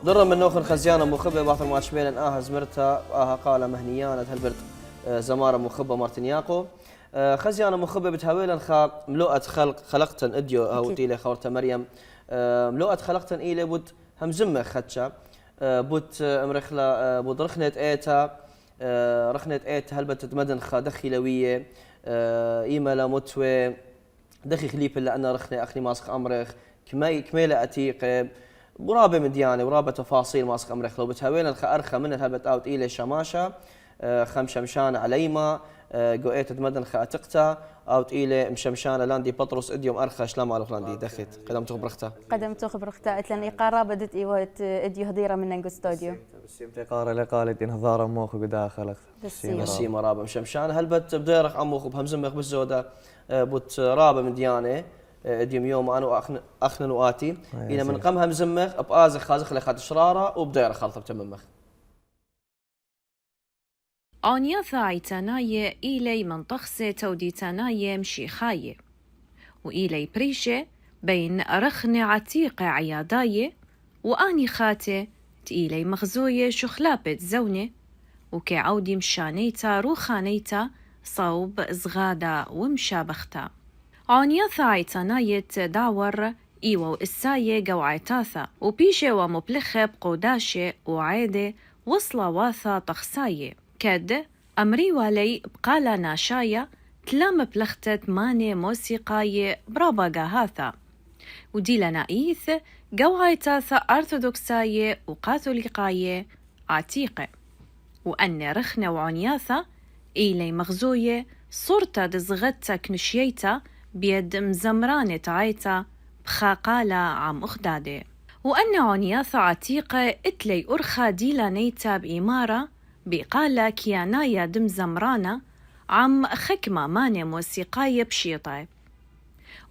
ضر من نوخن خزيانة مخبة باثر ما تشميلن زمرتا قال مهنيان هالبرت زمارة مخبة مارتنياقو خزيانة مخبة بتهاويلن ملوءة خلقتن اديو او تيلي خورتا مريم ملوءة خلقتن إيلي بود همزمة خدشة بوت مرخلة بود رخنت ايتا رخنت ايتا هلبت تمدن دخي لوية ايمالا متوي دخي خليب اللي انا رخنة اخني ماسخ امرخ كميلة اتيق برابة مديانة ورابة تفاصيل ماسخ امرخ لو بتهاويلن ارخى من هلبت اوت إيلي شماشة خمشمشان عليما قويت تمدن خاتقتا او تقيله مشمشانه لاندي بطرس اديوم ارخى شلام على لاندي دخت قدمت خبرختا اتلن ايقاره بدت ايوت اديو هديره من نجستوديو بس يمتى قاره لقالت ان هضاره موخ بداخل بس مرابه مشمشانه هلبت بديرخ عموخ بهمزمخ بالزوده بوت رابه مديانه اديوم يوم انا اخنن واتي الى من قم همزمخ بازخ خازخ لخات شراره وبديرخ خلطه بتممخ آنیا ثايتاناي إلي منطخسة توديتاناي مشيخاي وإلي بريشة بين رخن عتيق عياداي وآني خاتة تإلي مغزوية شخلابة زونة وكعودي مشانيتا روخانيتا صوب زغادا ومشابختا آنيا ثايتاناي داور إيوو إساية قوعيتاثا وبيشة ومبلخة بقوداشة وعيدة وصلا واثا تخساية كد أمري والي بقالا ناشايا تلام بلختت ماني موسيقاية براباقا هاثا ودي لنايث قوعيتاثا أرثوذكساية وكاثوليقاية عتيقة وأن رخنة وعنياثا إيلي مغزوية صورتا دزغتا كنشيتا بيد مزمرانة عيتا بخاقالا عم أخدادي وأن عنياثا عتيقة إتلي أرخا ديلانيتا بإمارة بقالا كيانايا دم زمرانا عم خكمة ماني موسيقاية بشيطة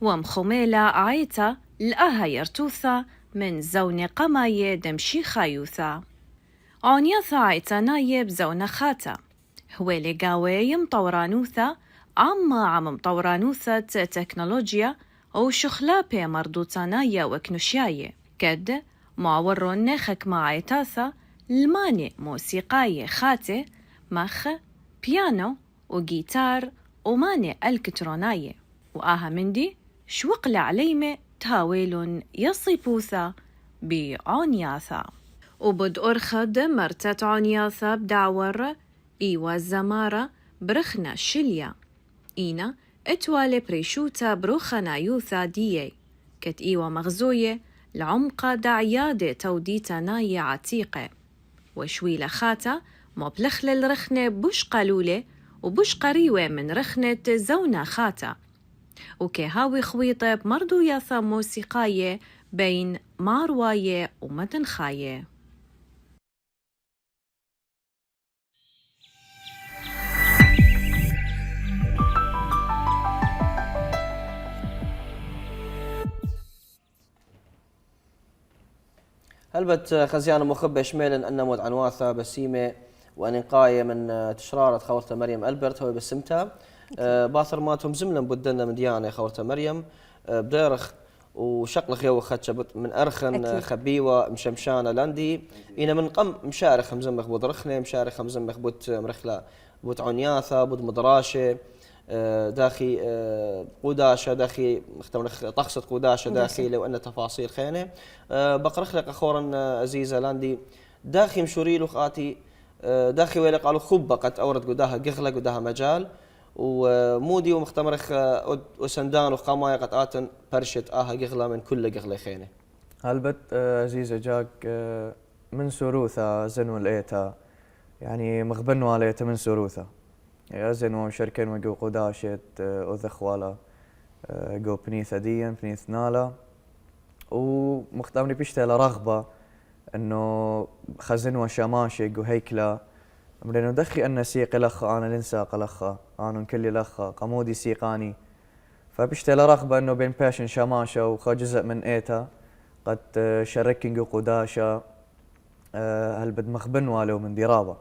ومخميلة عيتا لقاها يرتوثا من زون قماية دمشي خايوثا عنياثا عيتاناية بزون خاتا هوالي قاوي مطورانوثا عم مطورانوثا تكنولوجيا أو شخلابة مردوتانايا وكنوشياية كد معورون خكمة عيتاثا الماني موسيقاية خاتة مخ بيانو وجيتار وماني الكتروناية وآها مندي شوقل عليمة تاويل يصيبوثا بعنياثا وبد أرخد مرتت عنياثا بدعور إيوا الزمارة برخنا شليا إينا اتوالي بريشوتا بروخنا يوثا ديي كت إيوا مغزوية العمقة دعيادة توديتا ناية عتيقة وشويلة خاتا مبلخل الرخنة بوش قالولة وبوش قريوة من رخنة زونا خاتا وكهاوي خويطة بمردو ياثا موسيقاية بين مارواية ومدنخاية هلبت خزيانة مخبة شميلا أن مود عنواثة بسيمة وأنقاية من تشرارة خورة مريم ألبرت هو بسمتها باثر ماتهم زملا بدنا مديانة خورة مريم بديرخ وشقلخ يو خدشة من أرخن خبيوة مشمشانة لاندي إنا من قم مشارخ مزمخ بود رخنة مشارخ مزمخ بود مرخلة بود عنياثة بود مدراشة داخي قوداشة داخي مختمرخ طخصة قوداشة داخي لو أن تفاصيل خينة بقرخ لك أخورا عزيزة لاندي داخي مشوري له خاتي داخي ويلق قالوا خب قد أورد قداها قغلة قداها مجال ومودي ومختمرخ وسندان وقماية قد آتن برشت قغلة من كل قغلة خينة هلبت عزيزة جاك من سروثة زنو الإيتا يعني مغبنوا عليتا من سروثة يازن وشركين وجو قداشة أذخوالا جو بنيث ديا بنيث نالا ومختامني بيشتغل رغبة إنه خزن وشماشة جو هيكلا لأنه دخي أن سيق لخا أنا لنساق لخا أنا كل لخا قمودي سيقاني فبيشتغل رغبة إنه بين باشن شماشة وخا جزء من إيتا قد شركين جو قداشة هل بد مخبن والو من ديرابة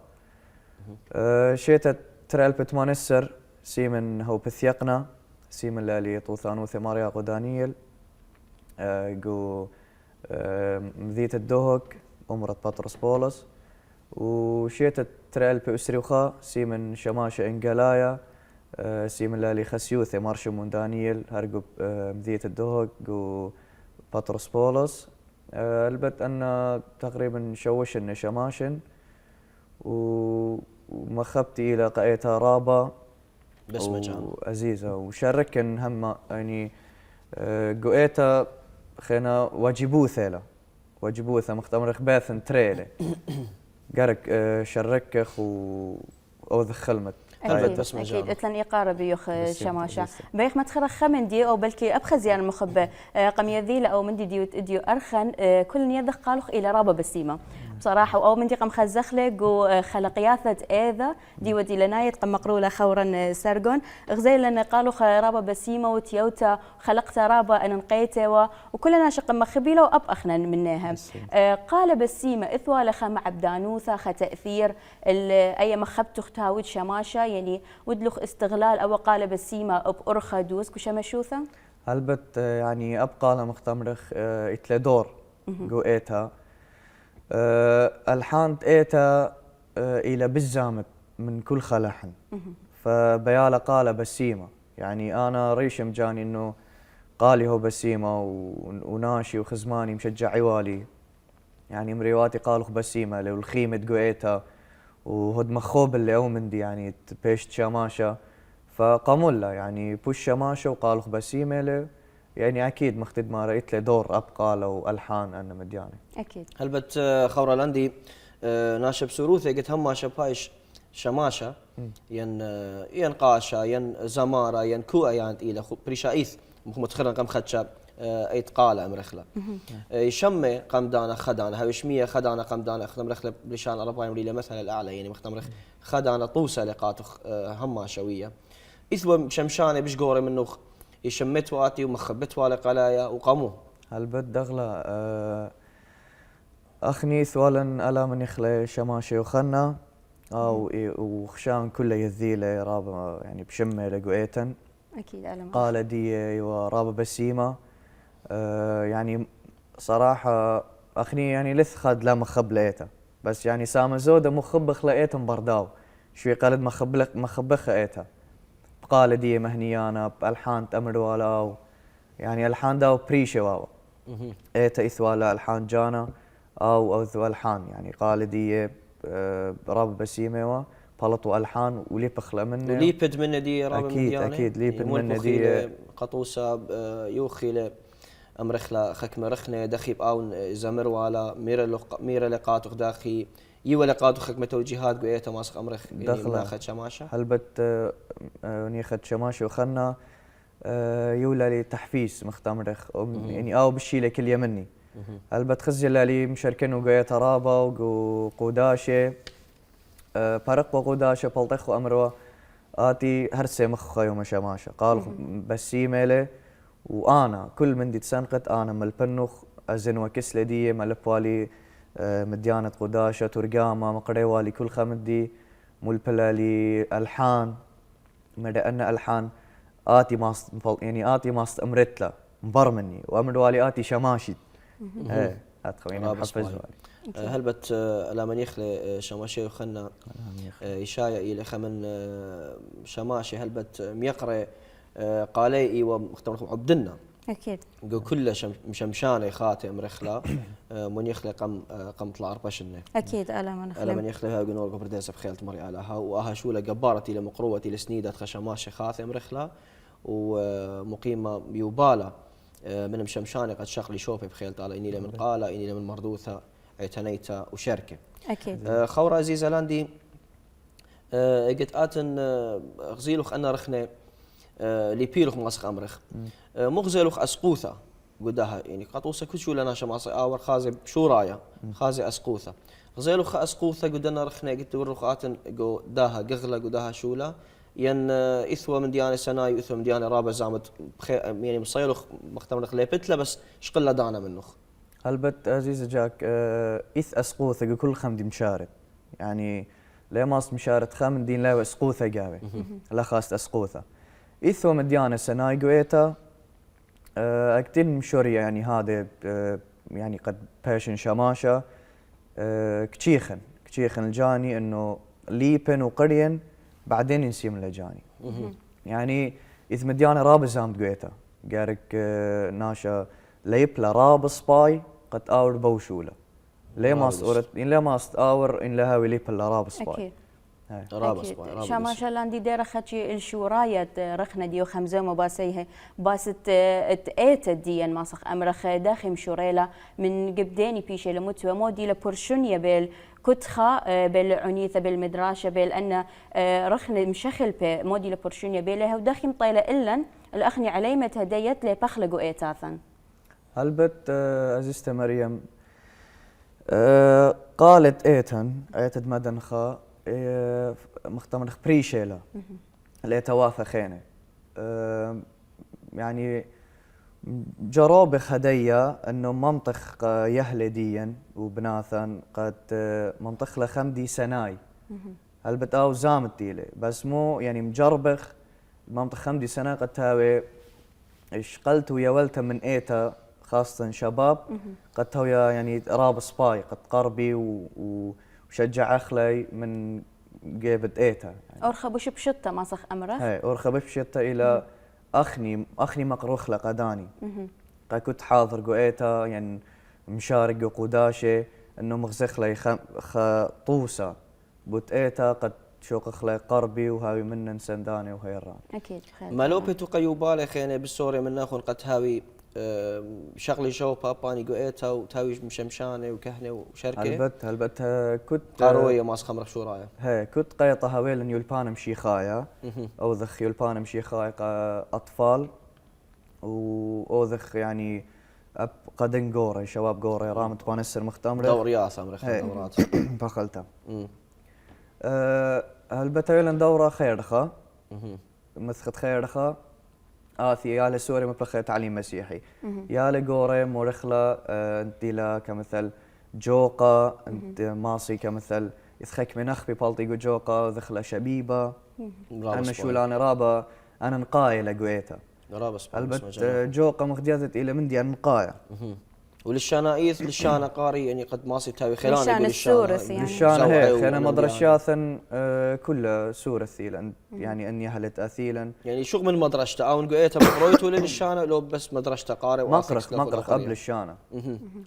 شيتت ترى البت مانسر سيمن هو بثيقنا سيمن لالي طوثانو ثماريا قدانيل جو مذيت الدهك أمرت بطرس بولس وشيت تريل بأسريوخا سيمن شماشة إنجلايا سيمن لالي خسيوثي مارشمون دانييل هرقب مذية الدهق وبطرس بولس البت أن تقريبا شوشن شماشن ومخبتي إلى قايتها رابا بسمجان وعزيزة وشاركن هم يعني قويتا خينا واجبوثة واجبوثة مختمر باثن تريلة قارك شركخ أوذ خلمت أكيد بس مجال. أكيد إتلن إقارة بيوخ بس شماشة بس. بيخ ما تخرج خمن دي أو بلكي أبخز زيان المخبة قم يذيل أو من ديو أرخن كل يدخ قالوخ إلى رابا بسيمة بصراحة أو من دي قم خزخلق وخلقياثة إذا دي ودي لنايت قم مقرولة خورا سرقون غزي لنا قالوخ رابا بسيمة وتيوتا خلقت رابا أن نقيته وكلنا شق مخبيله وأب أخنا منها قال بسيمة إثوى لخ مع بدانوثة ختأثير أي مخبت اختاوت شماشة يعني ودلخ استغلال أو قال بسيمة بأرخى دوس كشمشوثة هلبت يعني أبقى لها مختمرخ إتلادور قويتها الحانت إيتا إلى بالزامت من كل خلحن فبيالا قال بسيمة يعني أنا ريشم جاني إنه قالي هو بسيمة وناشي وخزماني مشجع عوالي يعني مريواتي قالوا بسيمة لو الخيمة قويتها وهد مخوب اللي أو مندي يعني بيشت شماشة فقامولا يعني بوش شماشة وقالوا بسيمة له يعني أكيد مختد ما رأيت له دور أبقى لو ألحان أنا مدياني أكيد هلبت خورا لندي ناشب سروثي قلت هم شبايش شماشة ين قاشة ين زمارة ين كوئة يعني إلى بريشايث متخرن قم خدشة ايت قال امرخله يشمي قمدانا خدانا هاوشميه خدانا قمدانا خدمرخله بريشان اربعين وليله مثلا الاعلى يعني مختمرخ خدانا طوسه لقاتخ هما شويه اثوى شمشانه بش قوري منه يشمت واتي ومخبت والي قلايا وقاموا هلبت دغله اخني ثوالا الا من يخلي شماشي وخنا او وخشان كله يذيله رابا يعني بشمه لقويتن أكيد ألم قال دي ورابا بسيمه يعني صراحة أخني يعني لث خد لا مخب لقيته بس يعني سامة زودة مخب خلقيته مبرداو شوي قالد مخب خلقيته بقال دي مهنيانا بألحان تأمر والاو يعني ألحان داو بريشة واو ايتا إثوالا ألحان جانا أو ذو ألحان يعني قال دي راب بسيمة بلطو ألحان وليب خلق منه وليبد منه دي راب أكيد ليبد منه دي قطوسة يوخي امرخلا خك مرخنه دخيب او زمر ولا مير لقاتو داخي يو لقاتو خك متوجيهات قويته ماسخ امرخ يعني ناخذ شماشه هلبت ناخذ شماشه وخنا يولا لي تحفيز مختمرخ يعني او بشيله كل يمني هلبت خزي لي مشاركين وقويته رابا وقوداشه فرق وقوداشه بلطخ وامروا اتي هرسه مخ يوم شماشه قال بسيمه له وانا كل من دي تسنقت انا ملبنخ ازن وكسله دي ملبوالي مديانه قداشه ترقامه مقريوالي كل خمدي ملبلالي الحان مدى ان الحان اتي ماست يعني اتي ماست امرتلا مبرمني وامروالي اتي شماشي ايه اتخويني محفز هلبت لا من يخلي شماشي وخنا يشايا الى خمن شماشي هلبت ميقري قالي ومختمركم عبدنا أكيد كله مشمشانه خاتي امرخلا من يخلي قم طلع اربشنه أكيد ألم ألا من يخلي هاي قنور قبرداس بخيلت مري علىها وها شوله جبارتي لمقروتي لسنيده خشماشي خاثي امرخلا ومقيمه بيوبالا من مشمشانه قد شغلي شوفي بخيلت على اني لمن قاله اني لمن مردوثه اعتنيته وشركه أكيد خورا عزيزه لاندي قد اتن غزيلوخ انا رخنه ليبيلوخ ماسخ امرخ مغزلوخ اسقوثه قدها يعني قطوسه كل شو لنا شماصي اور خازي شورايا خازي اسقوثه غزيلوخ اسقوثه قدنا رخنه قلت ورخاتن قو داها قغله قدها شولا ين اثوى من ديانه سناي اثوى من ديانه رابع زامت يعني مصيلوخ مختمرخ ليبتله بس شقله دانا منوخ هلبت عزيز جاك اث اسقوثه كل خمدي مشارد يعني لا ماست مشارد خمن دين لا اسقوثه قاوي لا خاست اسقوثه إثو مديانة سناي قويتا أكتن مشورية يعني هذا يعني قد باشن شماشة كتشيخن الجاني انه ليبن وقرين بعدين ينسيم لجاني يعني اذا مديانه راب زام قويتا قارك ناشا ليبلا راب سباي قد اور بوشوله ليه ما صورت إن لا ما استاور إن لها وليب إلا راب سباي أكيد رابس أكيد شا ما شاء الله عندي ديرة خدشي الشوراية رخنا ديو خمزة مباسيها باست تأيت ديان ماسخ أمرخ داخل شوريلا من قبديني بيشي لموت ومودي لبورشونيا بال كتخة بالعنيثة بالمدراشة بال أن رخنا مشخل بي مودي لبورشونيا بيلها وداخل طيلة إلا الأخني عليمة هديت لبخلقوا إيتاثا هلبت عزيزتي مريم قالت ايتد مدنخا مختمر بريشيلا ليتواثى خينه يعني جراب خدية انه منطق يهلديا وبناثا قد منطق لخمدي سناي هل بتاو زامتي له بس مو يعني مجربخ منطق خمدي سنة قد تاوي اشقلت ويولت من ايتا خاصة شباب قد تاوي يعني راب سباي قد قربي وشجع اخلي من جيبت ايتا يعني أرخبوش بشطة ماسخ أمره هاي أرخبوش بشطة إلى أخني مقروخ لقداني قد كنت حاضر قويتا يعني مشارك قوداشي إنه مغزخ لي طوسة بوت ايتا قد شوقخ لي قربي وهاوي من سنداني وهيران أكيد مالوبي تقيوبالي خيني بالسوري من ناخن قد هاوي شغلي شو باباني قويتا وتاوي مشمشاني وكهني وشركه هلبت كنت قارويه ماس خمرك شو رايه هي كنت قيطة هاويلن يلبان مشيخايا اوذخ يلبان مشيخايا اطفال واوذخ يعني قدن قوري شباب قوري رامت بانسر مختمره دور ياس امرخ دورات بخلتها هلبت هاويلن دورة خيرخة مسخت خيرخة آثي يا لسوري مبلغ تعليم مسيحي يا لقوري مورخلة انت لا كمثل جوقة انت ماصي كمثل يثخك من اخبي بالطيقو جوقة ذخلة شبيبة انا شو انا رابا انا نقاية لقويتا البت جوقة مخدياتت الى مندي انا نقاية وللشانايث للشانا قاري يعني قد ماصي تاوي خلاني للشان السورث يعني للشانا هيك انا مدرشاثا كل سورة ثيلا يعني اني هلت اثيلا يعني شو من مدرسته او نقيتها بقرويت ولا للشانا لو بس مدرسته قاري مقرخ قبل الشانا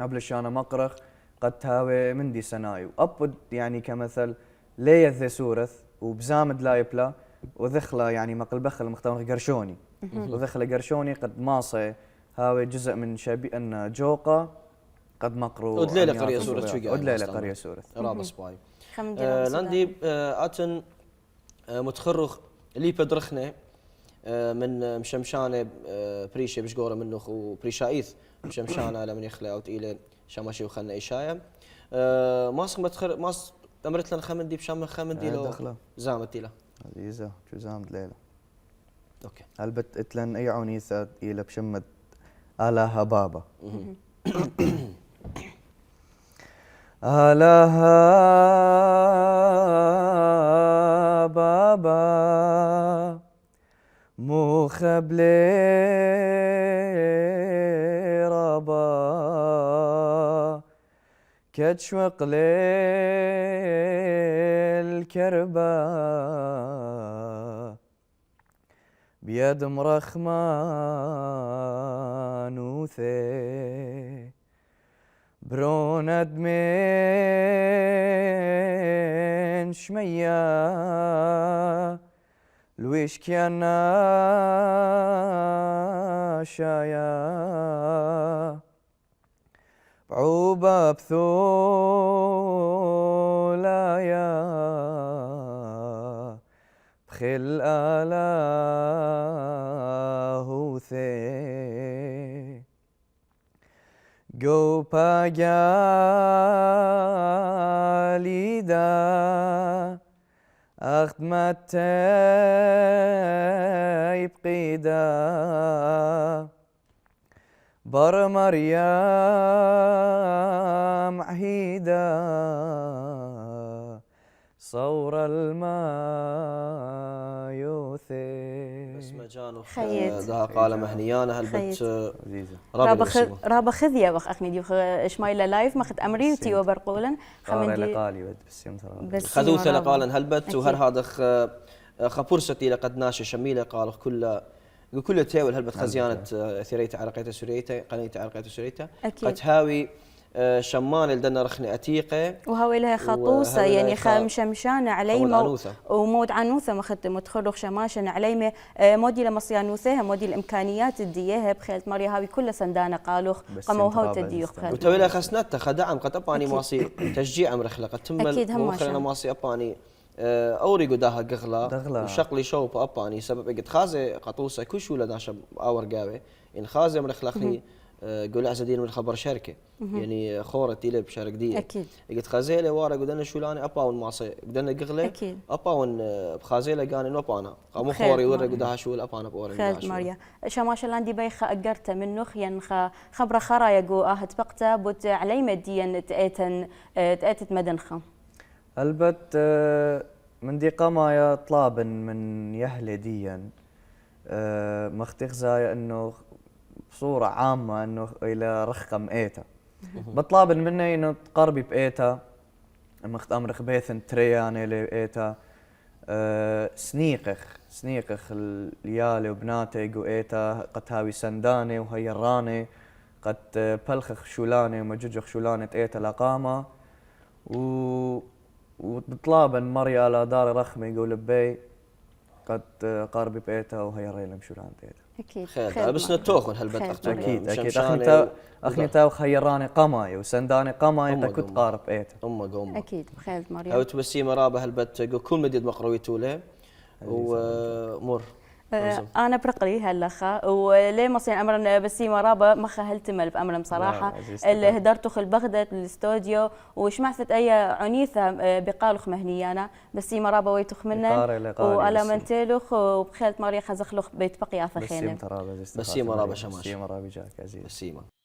قبل الشانا مقرخ قد تاوي مندي سنايو ابد يعني كمثل ليه ذي سورث وبزامد لايبلا وذخله يعني مقلبخل مختار قرشوني وذخله قرشوني قد ماصي هاوي جزء من شبي ان جوقة قد مقرو ودليلة قرية سورة شوية ودليلة قرية سورة راب سباي لاندي اتن متخرخ لي بدرخنه من مشمشانه بريشه بشقوره منه وبريشايث مشمشانه لمن يخلى او تقيله شماشي وخلنا ايشايه ماسك متخر ماس امرت لنا خمندي بشام خمندي لو زامت له عزيزه شو زامت ليله اوكي هلبت اتلن اي عونيثه الى بشمت آلها بابا آلها بابا مخبلي ربا كتشوق للكربا بيد مرخمان وثي بروند من شمية لويش كيانا شايا بعوبة بثولايا بخل آله ثي قوبا قاليدا أخدمت يبقيدا بر مريم عهيدا صور الماء يوثي اسمه جانو خيت. ذا قال مهنيانا هلبت عزيزة رابا خذيا وخ أخني ديو شمايلا لايف ماخذ أمريتي وبرقولن قاري لقالي ود بسيم ترى خذوثة لقالن هلبت وهر هذا خبورستي لقد ناشي شميلة قال كل تاول هلبت خزيانة ثريتا عرقيتا سوريتا قنيتا عرقيتا سوريتا قد هاوي شمان لدنا رخنة أتيقة وهاوي لها خطوصة يعني خمشمشانة عليمة ومود عنوثة مخت متخلق شماشة عليمة مودي لمصيانوثها مودي الإمكانيات الديها بخيلت مريا هاوي كل سندانة قالوخ قمو هو تديوخ بخيلت وتويلها خسنتها خدعم قد أباني ماسي تشجيع مرخلة قد تمل أكيد هم وخلنا ماسي أباني أوري قداها قغلا وشقلي شوب أباني سبب قد خازة قطوسة كشو لداشة أور قاوي إن خازة مرخلقني قول عزدين من خبر شركة يعني خورة إلى بشارك دي أكيد قد خازيلة وارا قدنا شولاني أباون ماسي قدنا قغلة أكيد أباون بخازيلة قاني نوبانا قامو خوري ورا قدها شول أبانا بورا خالد ماريا شماش اللي بيخ أجرت منه خيان خبر خرا يجو بقتا بوت علي مديا تأتت مدنخة البت من دي قمايا طلابا من يهلي ديا مختخزايا انه بصورة عامة انه الى رخم ايتا بطلابا مني انه تقربي بايتا مخت امرخ بيثن ترياني لايتا سنيقخ اليالي وبناتي قو ايتا قد هاوي سنداني وهيراني قد بلخخ شولاني ومججخ شولاني ايتا لقامة وطلابا مريا على دار رخمي يقول بي قد قاربي بيتها وهي ريلم شو لان تيتا اكيد خير بس نتوخن هالبت اكيد اخني تاو خيراني قماي وسنداني قماي تكت قارب بيتها امك اكيد خير مريم او تبسي مرابه هالبت كل مديد مقروي توله ومر انا برقلي هاللخا وليه مصين امرنا بسي مرابه ما خهلت مل بامر بصراحه اللي هدرتو خل بغداد الاستوديو وشمعثت اي عنيثه بقالخ مهنيانا بسي مرابه ويتخ منا والا منتلخ وبخيلت ماريا خزخلخ بيت بقي عفخينه بسي مرابه شماش بسي مرابه جاك عزيز بسيمه